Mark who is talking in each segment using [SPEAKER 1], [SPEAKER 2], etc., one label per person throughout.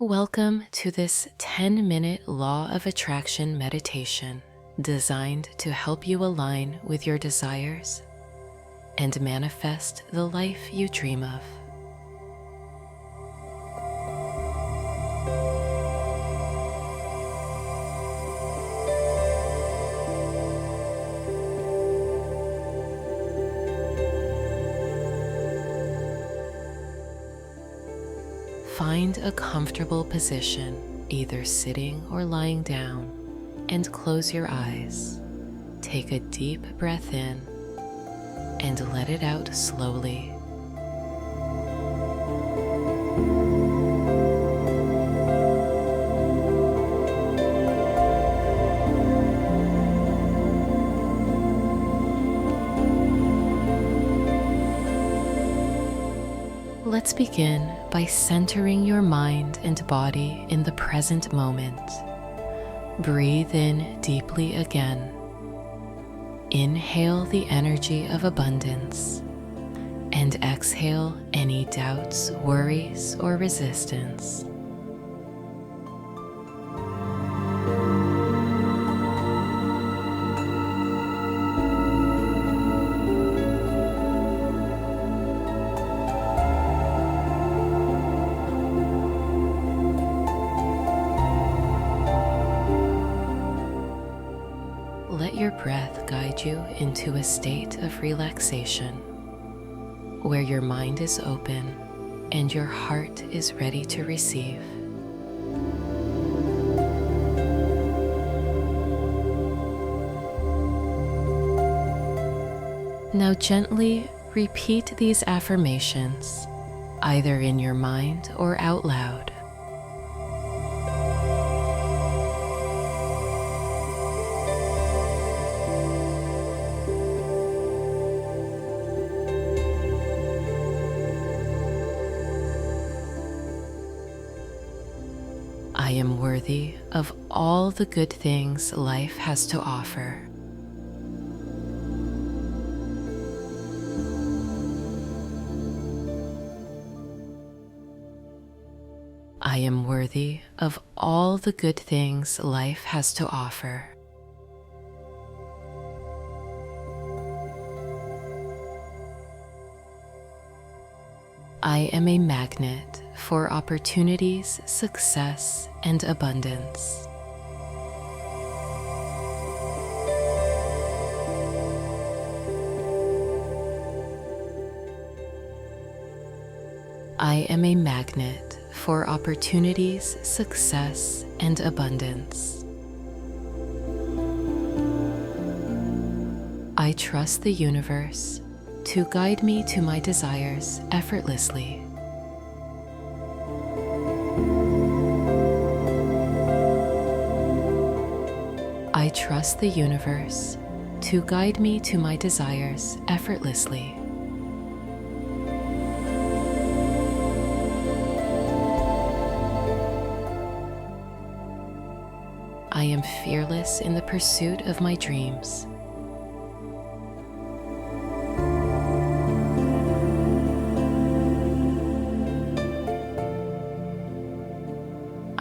[SPEAKER 1] Welcome to this 10-minute Law of Attraction meditation designed to help you align with your desires and manifest the life you dream of. Find a comfortable position, either sitting or lying down, and close your eyes. Take a deep breath in and let it out slowly. Let's begin by centering your mind and body in the present moment. Breathe in deeply again. Inhale the energy of abundance and exhale any doubts, worries, or resistance. Let your breath guide you into a state of relaxation, where your mind is open and your heart is ready to receive. Now gently repeat these affirmations, either in your mind or out loud. I am worthy of all the good things life has to offer. I am worthy of all the good things life has to offer. I am a magnet for opportunities, success, and abundance. I am a magnet for opportunities, success, and abundance. I trust the universe to guide me to my desires effortlessly. I trust the universe to guide me to my desires effortlessly. I am fearless in the pursuit of my dreams.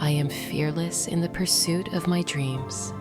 [SPEAKER 1] I am fearless in the pursuit of my dreams.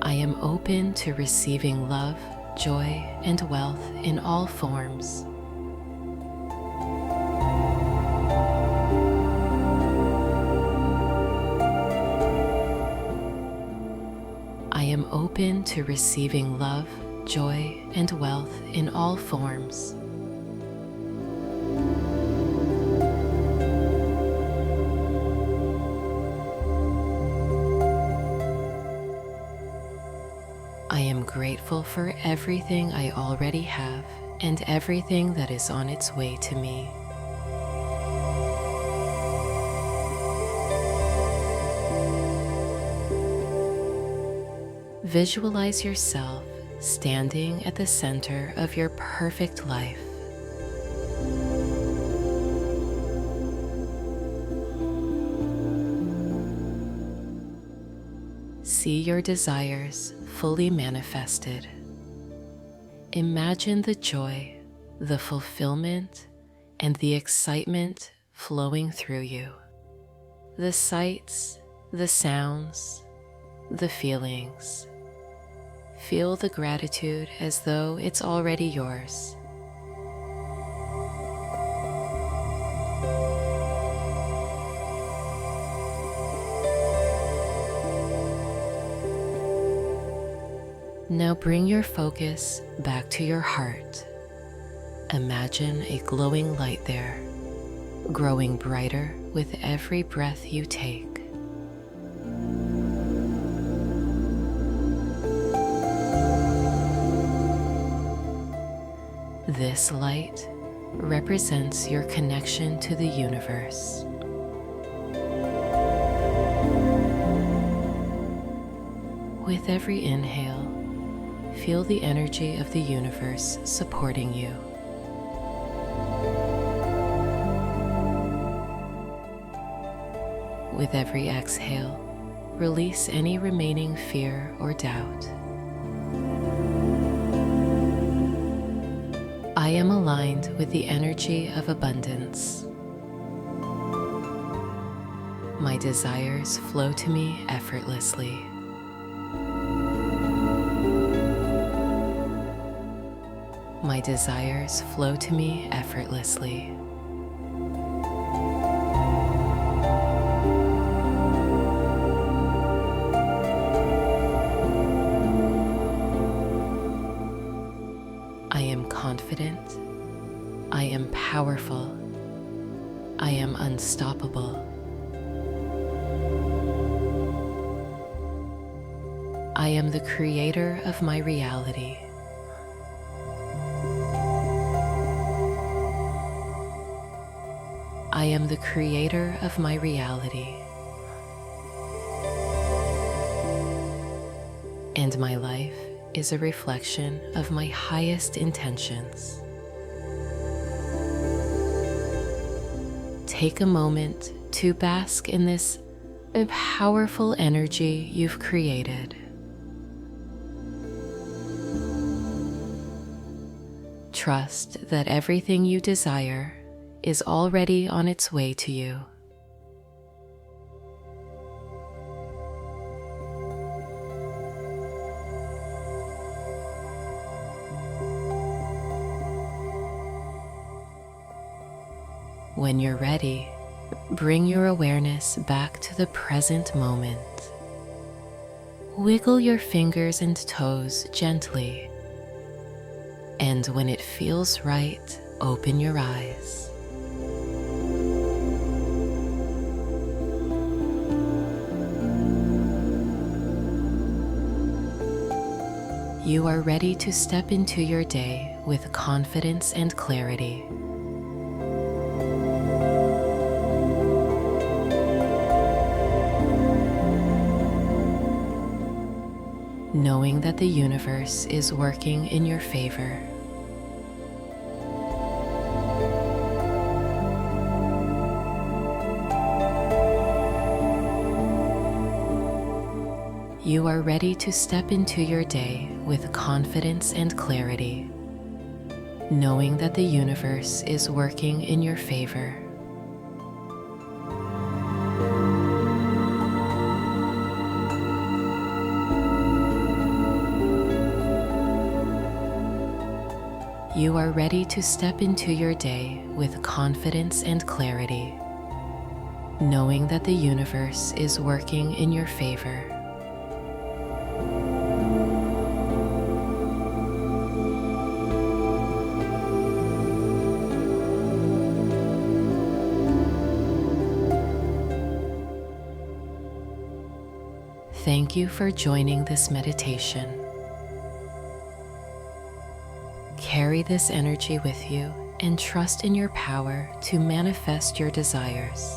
[SPEAKER 1] I am open to receiving love, joy, and wealth in all forms. I am open to receiving love, joy, and wealth in all forms. I am grateful for everything I already have and everything that is on its way to me. Visualize yourself standing at the center of your perfect life. See your desires fully manifested. Imagine the joy, the fulfillment and the excitement flowing through you. The sights, the sounds, the feelings. Feel the gratitude as though it's already yours. Now bring your focus back to your heart. Imagine a glowing light there, growing brighter with every breath you take. This light represents your connection to the universe. With every inhale, feel the energy of the universe supporting you. With every exhale, release any remaining fear or doubt. I am aligned with the energy of abundance. My desires flow to me effortlessly. My desires flow to me effortlessly. I am confident. I am powerful. I am unstoppable. I am the creator of my reality. I am the creator of my reality. And my life is a reflection of my highest intentions. Take a moment to bask in this powerful energy you've created. Trust that everything you desire is already on its way to you. When you're ready, bring your awareness back to the present moment. Wiggle your fingers and toes gently, and when it feels right, open your eyes. You are ready to step into your day with confidence and clarity. Knowing that the universe is working in your favor. You are ready to step into your day with confidence and clarity, knowing that the universe is working in your favor. You are ready to step into your day with confidence and clarity, knowing that the universe is working in your favor. Thank you for joining this meditation. Carry this energy with you and trust in your power to manifest your desires.